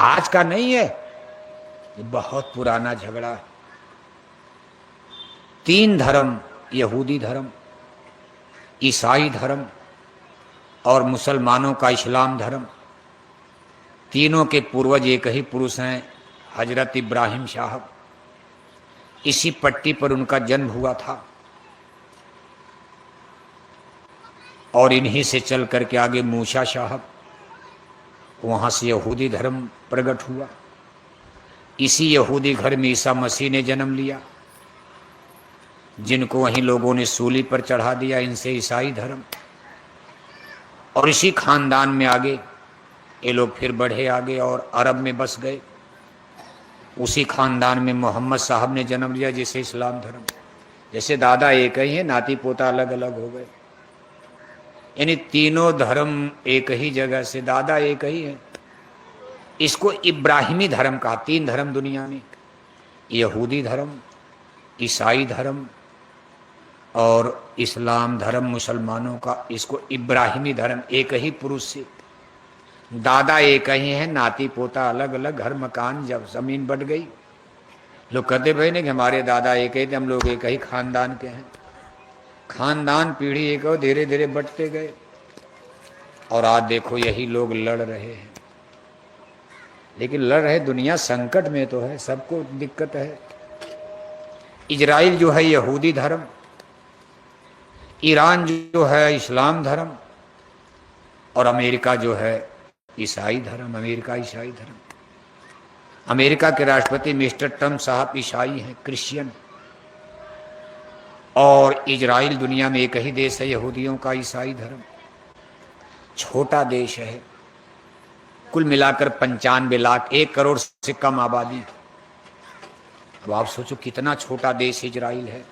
आज का नहीं है, ये बहुत पुराना झगड़ा है। 3 धर्म, यहूदी धर्म, ईसाई धर्म और मुसलमानों का इस्लाम धर्म, तीनों के पूर्वज एक ही पुरुष हैं, हजरत इब्राहिम साहब। इसी पट्टी पर उनका जन्म हुआ था और इन्हीं से चल करके आगे मूसा साहब, वहां से यहूदी धर्म प्रकट हुआ। इसी यहूदी घर में ईसा मसीह ने जन्म लिया, जिनको वहीं लोगों ने सूली पर चढ़ा दिया, इनसे ईसाई धर्म। और इसी खानदान में आगे ये लोग फिर बढ़े आगे और अरब में बस गए। उसी खानदान में मोहम्मद साहब ने जन्म लिया, जिसे इस्लाम धर्म। जैसे दादा एक ही है, नाती पोता अलग अलग हो गए, यानी तीनों धर्म एक ही जगह से, दादा एक ही है। इसको इब्राहिमी धर्म कहा। 3 धर्म दुनिया में, यहूदी धर्म, ईसाई धर्म और इस्लाम धर्म मुसलमानों का, इसको इब्राहिमी धर्म। एक ही पुरुष से दादा एक ही है, नाती पोता अलग अलग, घर मकान जब जमीन बट गई। लोग कहते भाई ने कि हमारे दादा एक ही थे, हम लोग एक ही खानदान के हैं। खानदान पीढ़ी एक और धीरे धीरे बटते गए और आज देखो यही लोग लड़ रहे हैं। लेकिन लड़ रहे, दुनिया संकट में तो है, सबको दिक्कत है। इजराइल जो है यहूदी धर्म, ईरान जो है इस्लाम धर्म और अमेरिका जो है ईसाई धर्म। अमेरिका ईसाई धर्म। अमेरिका के राष्ट्रपति मिस्टर ट्रम्प साहब ईसाई हैं, क्रिश्चियन। और इजराइल दुनिया में एक ही देश है यहूदियों का, ईसाई धर्म। छोटा देश है, कुल मिलाकर 95 लाख, 1 करोड़ से कम आबादी। अब आप सोचो कितना छोटा देश इजराइल है।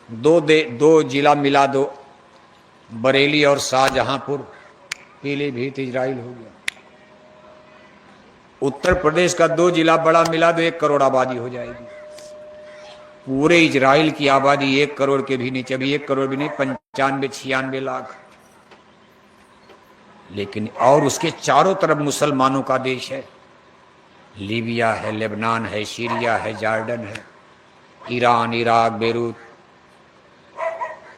2 जिला मिला दो, बरेली और शाहजहांपुर, पीलीभीत इजराइल हो गया। उत्तर प्रदेश का 2 जिला बड़ा मिला दो, 1 करोड़ आबादी हो जाएगी। पूरे इजराइल की आबादी 1 करोड़ के भी नीचे, अभी 1 करोड़ भी नहीं, 95-96 लाख। लेकिन और उसके चारों तरफ मुसलमानों का देश है। लीबिया है, लेबनान है, सीरिया है, जॉर्डन है, ईरान, इराक, बेरूत,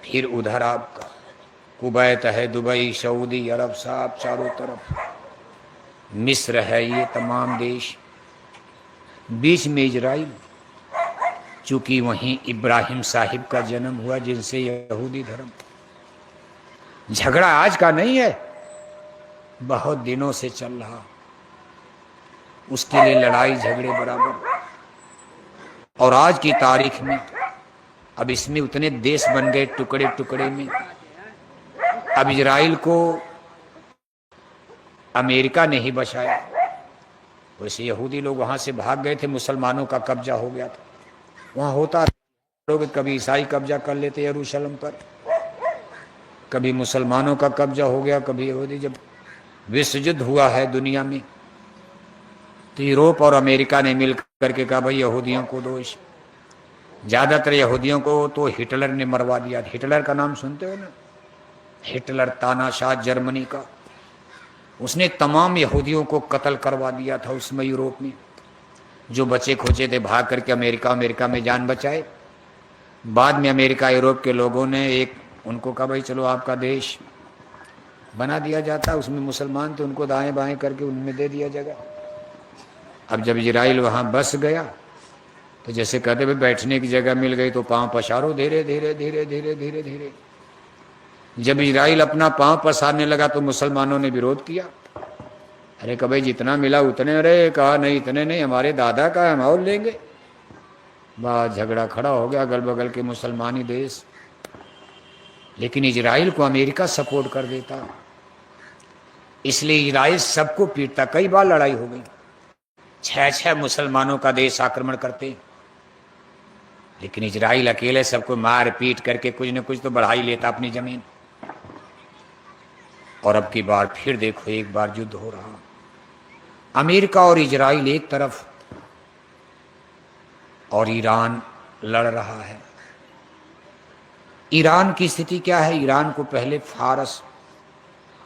फिर उधर आपका कुवैत है, दुबई, सऊदी अरब, साहब चारों तरफ, मिस्र है, ये तमाम देश। बीच में इजराइल, चूंकि वहीं इब्राहिम साहिब का जन्म हुआ, जिनसे यहूदी धर्म। झगड़ा आज का नहीं है, बहुत दिनों से चल रहा। उसके लिए लड़ाई झगड़े बराबर। और आज की तारीख में अब इसमें उतने देश बन गए टुकड़े टुकड़े में। अब इजराइल को अमेरिका ने ही बचाया। वैसे यहूदी लोग वहां से भाग गए थे, मुसलमानों का कब्जा हो गया था। वहां होता लोग, कभी ईसाई कब्जा कर लेते यरूशलेम पर, कभी मुसलमानों का कब्जा हो गया, कभी यहूदी। जब विश्व युद्ध हुआ है दुनिया में, तो यूरोप और अमेरिका ने मिल करके कहा भाई यहूदियों को दोष। ज्यादातर यहूदियों को तो हिटलर ने मरवा दिया। हिटलर का नाम सुनते हो ना? हिटलर तानाशाह जर्मनी का, उसने तमाम यहूदियों को कत्ल करवा दिया था उसमें यूरोप में। जो बचे खोचे थे भाग करके अमेरिका में जान बचाए। बाद में अमेरिका यूरोप के लोगों ने उनको कहा भाई चलो आपका देश बना दिया जाता। उसमें मुसलमान थे, उनको दाएं बाएं करके उनमें दे दिया जगह। अब जब इजराइल वहां बस गया तो जैसे कहते भाई बैठने की जगह मिल गई तो पांव पसारो, धीरे धीरे धीरे धीरे धीरे धीरे। जब इजराइल अपना पांव पसारने लगा तो मुसलमानों ने विरोध किया। अरे कहा भाई जितना मिला उतने। अरे कहा नहीं इतने नहीं, हमारे दादा का हम और लेंगे। बात झगड़ा खड़ा हो गया, अगल बगल के मुसलमानी देश। लेकिन इजराइल को अमेरिका सपोर्ट कर देता, इसलिए इजराइल सबको पीटता। कई बार लड़ाई हो गई, 6 मुसलमानों का देश आक्रमण करते, लेकिन इजराइल अकेले सबको मार पीट करके कुछ न कुछ तो बढ़ा ही लेता अपनी जमीन। और अब की बार फिर देखो, एक बार युद्ध हो रहा। अमेरिका और इजराइल एक तरफ और ईरान लड़ रहा है। ईरान की स्थिति क्या है? ईरान को पहले फारस,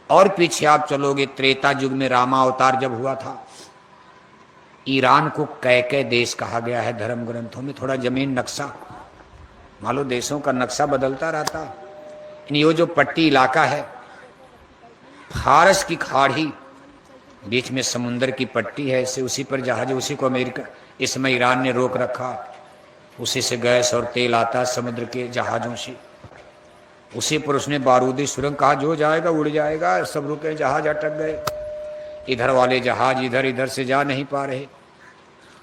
और पीछे आप चलोगे त्रेता युग में रामावतार जब हुआ था ईरान को कैके देश कहा गया है धर्म ग्रंथों में। थोड़ा जमीन नक्शा, मान लो देशों का नक्शा बदलता रहता। ये जो पट्टी इलाका है, फारस की खाड़ी, बीच में समुद्र की पट्टी है, इससे उसी पर जहाज, उसी को अमेरिका इस समय ईरान ने रोक रखा। उसी से गैस और तेल आता समुद्र के जहाजों से, उसी पर उसने बारूदी सुरंग, कहा जो जाएगा उड़ जाएगा, सब रुके, जहाज अटक गए। इधर वाले जहाज इधर से जा नहीं पा रहे,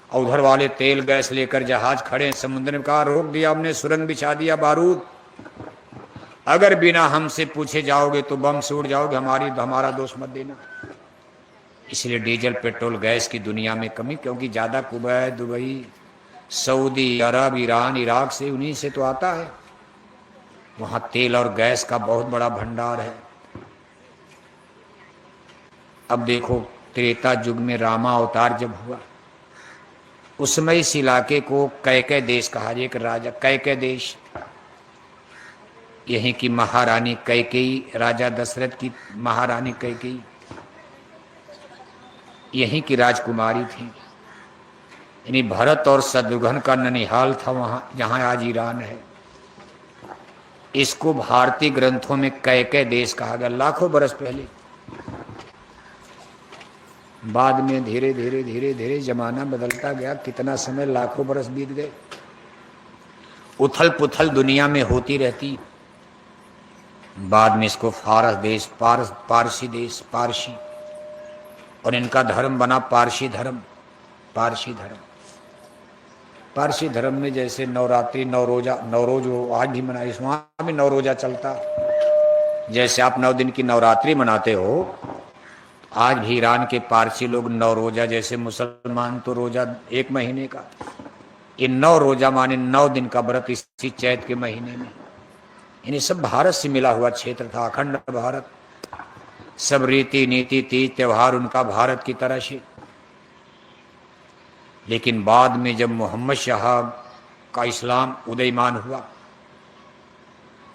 और उधर वाले तेल गैस लेकर जहाज खड़े समुद्र में। कहा रोक दिया हमने, सुरंग बिछा दिया, बारूद, अगर बिना हमसे पूछे जाओगे तो बम से उड़ जाओगे, हमारा दोष मत देना। इसलिए डीजल पेट्रोल गैस की दुनिया में कमी, क्योंकि ज्यादा कुवैत, दुबई, सऊदी अरब, ईरान, इराक से, उन्हीं से तो आता है। वहां तेल और गैस का बहुत बड़ा भंडार है। अब देखो त्रेता युग में रामा अवतार जब हुआ, उस समय इस इलाके को कैके देश कहा। एक राजा कैके देश, यहीं की महारानी कैकेयी, राजा दशरथ की महारानी कैकेयी यहीं की राजकुमारी थी। यानी भरत और शत्रुघ्न का ननिहाल था वहां, जहां आज ईरान है। इसको भारतीय ग्रंथों में कैके देश कहा गया लाखों बरस पहले। बाद में धीरे धीरे धीरे धीरे जमाना बदलता गया, कितना समय, लाखों बरस बीत गए। उथल पुथल दुनिया में होती रहती। बाद में इसको फारस देश, पारसी देश, पारसी, और इनका धर्म बना पारसी धर्म। पारसी धर्म, पारसी धर्म में जैसे नवरात्रि, नवरोज आज भी मनाए, वहां भी नवरोजा चलता। जैसे आप 9 दिन की नवरात्रि मनाते हो, आज भी ईरान के पारसी लोग 9 रोजा, जैसे मुसलमान तो रोजा 1 महीने का, ये 9 रोजा माने 9 दिन का व्रत इसी चैत के महीने में। इन्हें सब भारत से मिला हुआ क्षेत्र था, अखंड भारत। सब रीति नीति तीज त्योहार उनका भारत की तरह से। लेकिन बाद में जब मोहम्मद शाह का इस्लाम उदयमान हुआ,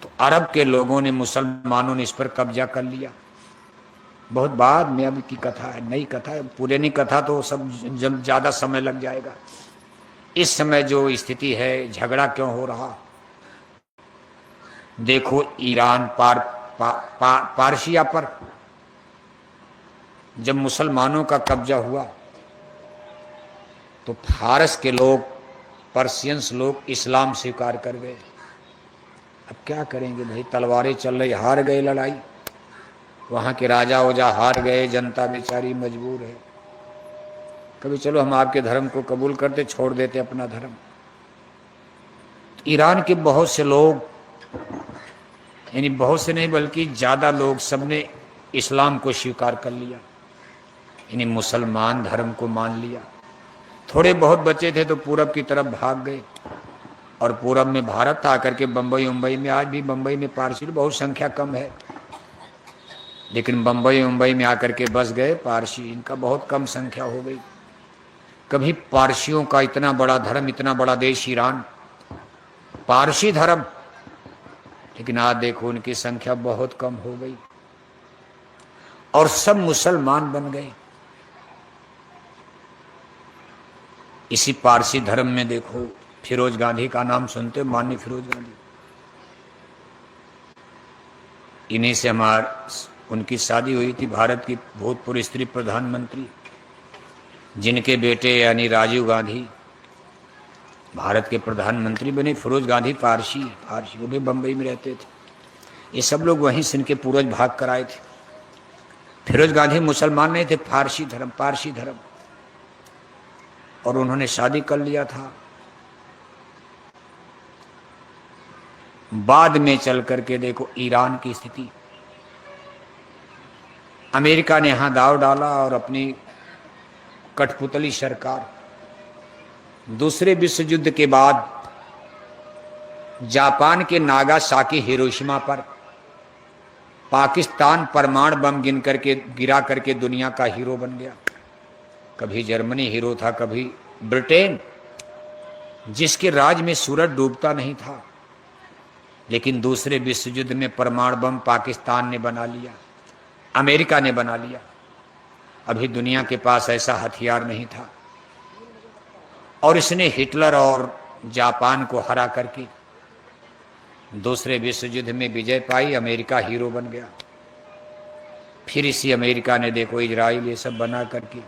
तो अरब के लोगों ने, मुसलमानों ने इस पर कब्जा कर लिया। बहुत बाद में अब की कथा है, नई कथा है, पुरानी कथा तो सब जब ज्यादा समय लग जाएगा। इस समय जो स्थिति है, झगड़ा क्यों हो रहा, देखो ईरान पारसिया पर जब मुसलमानों का कब्जा हुआ, तो फारस के लोग, पर्शियंस लोग इस्लाम स्वीकार कर गए। अब क्या करेंगे भाई, तलवारें चल रही, हार गए लड़ाई, वहां के राजा ओजा हार गए, जनता बेचारी मजबूर है। कभी चलो हम आपके धर्म को कबूल करते, छोड़ देते अपना धर्म। ईरान के बहुत से लोग, यानी बहुत से नहीं बल्कि ज्यादा लोग, सबने इस्लाम को स्वीकार कर लिया, यानी मुसलमान धर्म को मान लिया। थोड़े बहुत बचे थे तो पूरब की तरफ भाग गए, और पूरब में भारत आकर के बम्बई उम्बई में, आज भी बम्बई में पारसी बहुत संख्या कम है, लेकिन बम्बई मुंबई में आकर के बस गए पारसी, इनका बहुत कम संख्या हो गई। कभी पारसियों का इतना बड़ा धर्म, इतना बड़ा देश ईरान, पारसी धर्म, लेकिन आज देखो उनकी संख्या बहुत कम हो गई, और सब मुसलमान बन गए। इसी पारसी धर्म में देखो फिरोज गांधी का नाम सुनते हो, माननीय फिरोज गांधी, इन्हीं से उनकी शादी हुई थी, भारत की भूतपूर्व स्त्री प्रधानमंत्री, जिनके बेटे यानी राजीव गांधी भारत के प्रधानमंत्री बने। फिरोज गांधी पारसी, वो भी बम्बई में रहते थे। ये सब लोग वहीं से इनके पूर्वज भाग कर आए थे। फिरोज गांधी मुसलमान नहीं थे, फारसी धर्म, पारसी धर्म, और उन्होंने शादी कर लिया था। बाद में चल करके देखो ईरान की स्थिति, अमेरिका ने यहां दाव डाला और अपनी कठपुतली सरकार, दूसरे विश्व युद्ध के बाद जापान के नागासाकी हिरोशिमा पर पाकिस्तान परमाणु बम गिरा करके दुनिया का हीरो बन गया। कभी जर्मनी हीरो था, कभी ब्रिटेन, जिसके राज में सूरज डूबता नहीं था, लेकिन दूसरे विश्व युद्ध में परमाणु बम पाकिस्तान ने बना लिया, अमेरिका ने बना लिया। अभी दुनिया के पास ऐसा हथियार नहीं था। और इसने हिटलर और जापान को हरा करके दूसरे विश्व युद्ध में विजय पाई। अमेरिका हीरो बन गया। फिर इसी अमेरिका ने देखो इजराइल ये सब बना करके,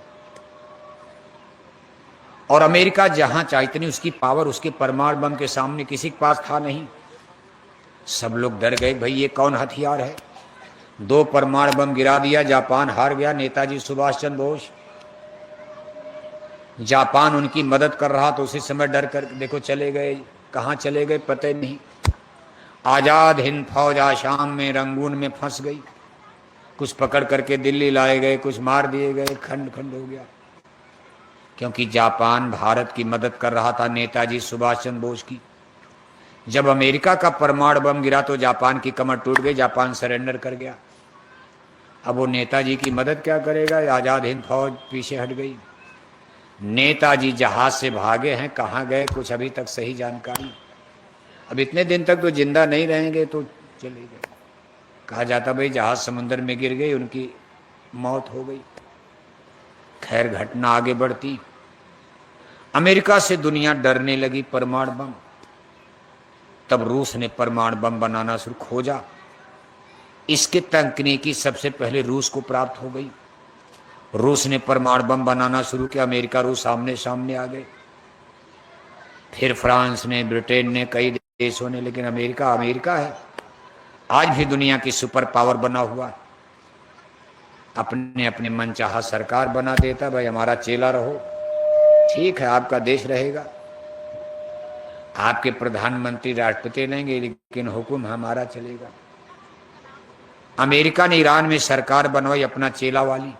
और अमेरिका जहां चाहती नहीं उसकी पावर उसके परमाणु बम के सामने किसी के पास था नहीं। सब लोग डर गए, भाई ये कौन हथियार है। 2 परमाणु बम गिरा दिया, जापान हार गया। नेताजी सुभाष चंद्र बोस, जापान उनकी मदद कर रहा तो उसी समय डर कर देखो चले गए। कहाँ चले गए पता नहीं। आजाद हिंद फौज आसाम में रंगून में फंस गई। कुछ पकड़ करके दिल्ली लाए गए, कुछ मार दिए गए, खंड खंड हो गया। क्योंकि जापान भारत की मदद कर रहा था, नेताजी सुभाष चंद्र बोस की। जब अमेरिका का परमाणु बम गिरा तो जापान की कमर टूट गई, जापान सरेंडर कर गया। अब वो नेताजी की मदद क्या करेगा। आजाद हिंद फौज पीछे हट गई। नेताजी जहाज से भागे हैं, कहाँ गए कुछ अभी तक सही जानकारी। अब इतने दिन तक तो जिंदा नहीं रहेंगे तो चले गए। कहा जाता भाई जहाज समुद्र में गिर गई, उनकी मौत हो गई। खैर घटना आगे बढ़ती, अमेरिका से दुनिया डरने लगी परमाणु बम। तब रूस ने परमाणु बम बनाना शुरू खोजा। इसके तकनीकी सबसे पहले रूस को प्राप्त हो गई। रूस ने परमाणु बम बनाना शुरू किया। अमेरिका रूस आमने सामने आ गए। फिर फ्रांस ने, ब्रिटेन ने, कई देशों ने, लेकिन अमेरिका अमेरिका है। आज भी दुनिया की सुपर पावर बना हुआ। अपने अपने मन चाहा सरकार बना देता, भाई हमारा चेला रहो, ठीक है आपका देश रहेगा, आपके प्रधानमंत्री राष्ट्रपति लेंगे, लेकिन हुक्म हमारा चलेगा। अमेरिका ने ईरान में सरकार बनवाई अपना चेला वाली,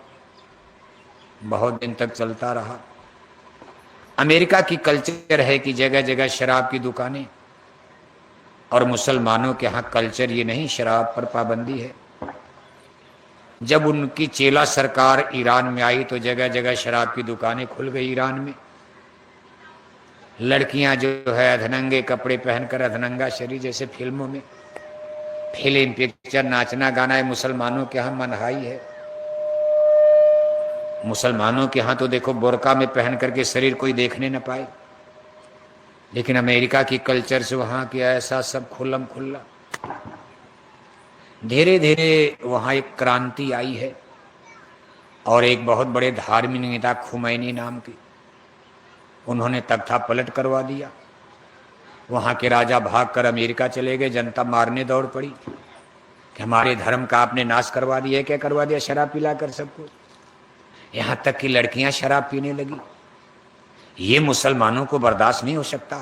बहुत दिन तक चलता रहा। अमेरिका की कल्चर है कि जगह जगह शराब की दुकानें, और मुसलमानों के यहाँ कल्चर ये नहीं, शराब पर पाबंदी है। जब उनकी चेला सरकार ईरान में आई तो जगह जगह शराब की दुकानें खुल गई ईरान में। लड़कियां जो है अधनंगे कपड़े पहनकर, अधनंगा शरीर जैसे फिल्मों में, फिल्म पिक्चर नाचना गाना है। मुसलमानों के यहाँ मनहाई है। मुसलमानों के यहाँ तो देखो बुर्का में पहन करके शरीर कोई देखने न पाए, लेकिन अमेरिका की कल्चर से वहाँ किया ऐसा सब खुल्लम खुल्ला। धीरे धीरे वहाँ एक क्रांति आई है, और एक बहुत बड़े धार्मिक नेता खुमैनी नाम के, उन्होंने तख्ता पलट करवा दिया। वहाँ के राजा भागकर अमेरिका चले गए। जनता मारने दौड़ पड़ी कि हमारे धर्म का आपने नाश करवा दिया। क्या करवा दिया? शराब पिलाकर सबको। यहाँ तक कि लड़कियां शराब पीने लगी। ये मुसलमानों को बर्दाश्त नहीं हो सकता।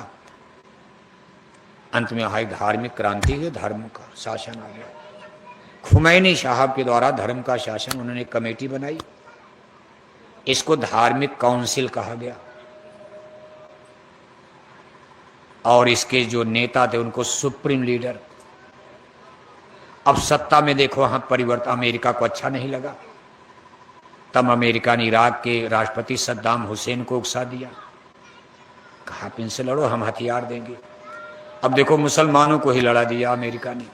अंत में आई धार्मिक क्रांति है, धर्म का शासन आ गया। खुमैनी साहब के द्वारा धर्म का शासन, उन्होंने कमेटी बनाई, इसको धार्मिक काउंसिल कहा गया। और इसके जो नेता थे उनको सुप्रीम लीडर। अब सत्ता में देखो वहां परिवर्तन। अमेरिका को अच्छा नहीं लगा, तब अमेरिका ने इराक के राष्ट्रपति सद्दाम हुसैन को उकसा दिया, कहा आप इनसे लड़ो, हम हथियार देंगे। अब देखो मुसलमानों को ही लड़ा दिया अमेरिका ने।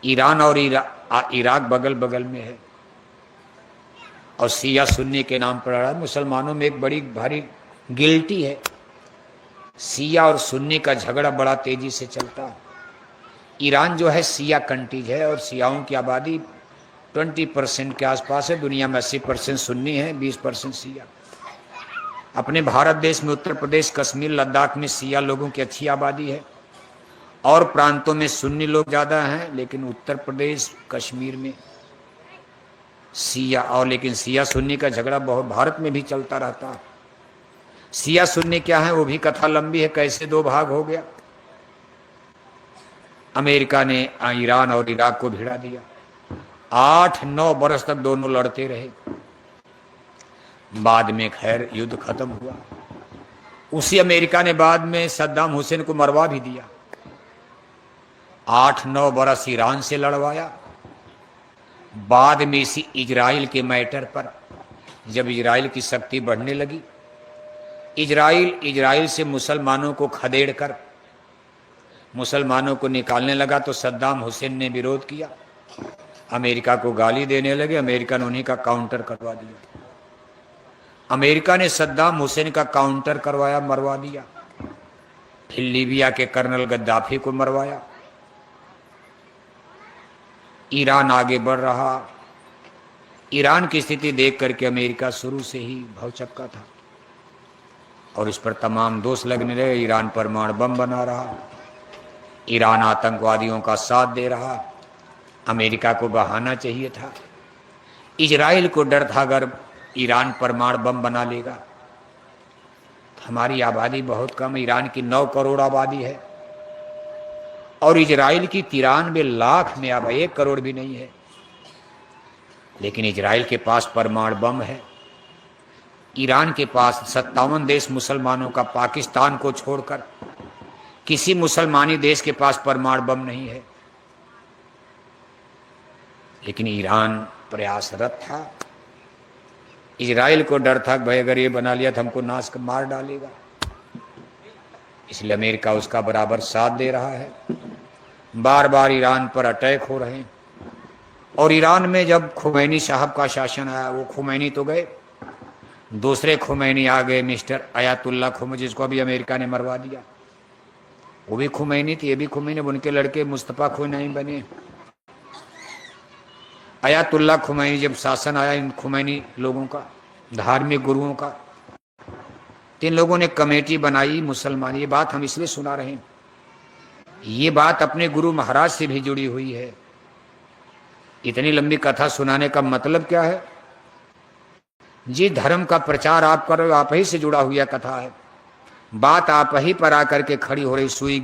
ईरान और इराक बगल बगल में है, और शिया सुन्नी के नाम पर लड़ा। मुसलमानों में एक बड़ी भारी गिल्टी है। शिया और सुन्नी का झगड़ा बड़ा तेजी से चलता है। ईरान जो है शिया कंट्रीज है, और शियाओं की आबादी 20% के आसपास है। दुनिया में 80% सुन्नी है, 20% शिया। अपने भारत देश में उत्तर प्रदेश, कश्मीर, लद्दाख में शिया लोगों की अच्छी आबादी है, और प्रांतों में सुन्नी लोग ज़्यादा हैं, लेकिन उत्तर प्रदेश, कश्मीर में शिया। और लेकिन शिया सुन्नी का झगड़ा बहुत भारत में भी चलता रहता है। शिया सुन्नी क्या है वो भी कथा लंबी है, कैसे 2 भाग हो गया। अमेरिका ने ईरान और इराक को भिड़ा दिया। 8-9 बरस तक दोनों लड़ते रहे। बाद में खैर युद्ध खत्म हुआ। उसी अमेरिका ने बाद में सद्दाम हुसैन को मरवा भी दिया। 8-9 बरस ईरान से लड़वाया। बाद में इसी इजराइल के मैटर पर, जब इजराइल की शक्ति बढ़ने लगी, इजराइल से मुसलमानों को खदेड़ कर मुसलमानों को निकालने लगा, तो सद्दाम हुसैन ने विरोध किया। अमेरिका को गाली देने लगे। अमेरिका ने उन्हीं का काउंटर करवा दिया। अमेरिका ने सद्दाम हुसैन का काउंटर करवाया, मरवा दिया। फिर लीबिया के कर्नल गद्दाफी को मरवाया। ईरान आगे बढ़ रहा। ईरान की स्थिति देख करके अमेरिका शुरू से ही भौचक्का था और इस पर तमाम दोष लगने लगे। ईरान परमाणु बम बना रहा, ईरान आतंकवादियों का साथ दे रहा। अमेरिका को बहाना चाहिए था। इजराइल को डर था अगर ईरान परमाणु बम बना लेगा। हमारी आबादी बहुत कम, ईरान की 9 करोड़ आबादी है और इजराइल की 93 लाख में अब 1 करोड़ भी नहीं है। लेकिन इजराइल के पास परमाणु बम है। ईरान के पास 57 देश मुसलमानों का, पाकिस्तान को छोड़कर किसी मुसलमानी देश के पास परमाणु बम नहीं है। लेकिन ईरान प्रयासरत था। इजराइल को डर था भाई अगर ये बना लिया तो हमको नाश कर मार डालेगा, इसलिए अमेरिका उसका बराबर साथ दे रहा है। बार बार ईरान पर अटैक हो रहे हैं। और ईरान में जब खुमैनी साहब का शासन आया, वो खुमैनी तो गए, दूसरे खुमैनी आ गए, मिस्टर अयातुल्ला खुमैनी, जिसको अभी अमेरिका ने मरवा दिया। वो भी खुमैनी थे, ये भी खुमैनी, उनके लड़के मुस्तफा खुमैनी बने। अयातुल्ला खुमैनी जब शासन आया इन खुमैनी लोगों का, धार्मिक गुरुओं का, 3 लोगों ने कमेटी बनाई मुसलमान। ये बात हम इसलिए सुना रहे हैं, ये बात अपने गुरु महाराज से भी जुड़ी हुई है। इतनी लंबी कथा सुनाने का मतलब क्या है? जी धर्म का प्रचार आप कर रहे हो, आप ही से जुड़ा हुआ कथा है। बात आप ही पर आकर के खड़ी हो रही, सुई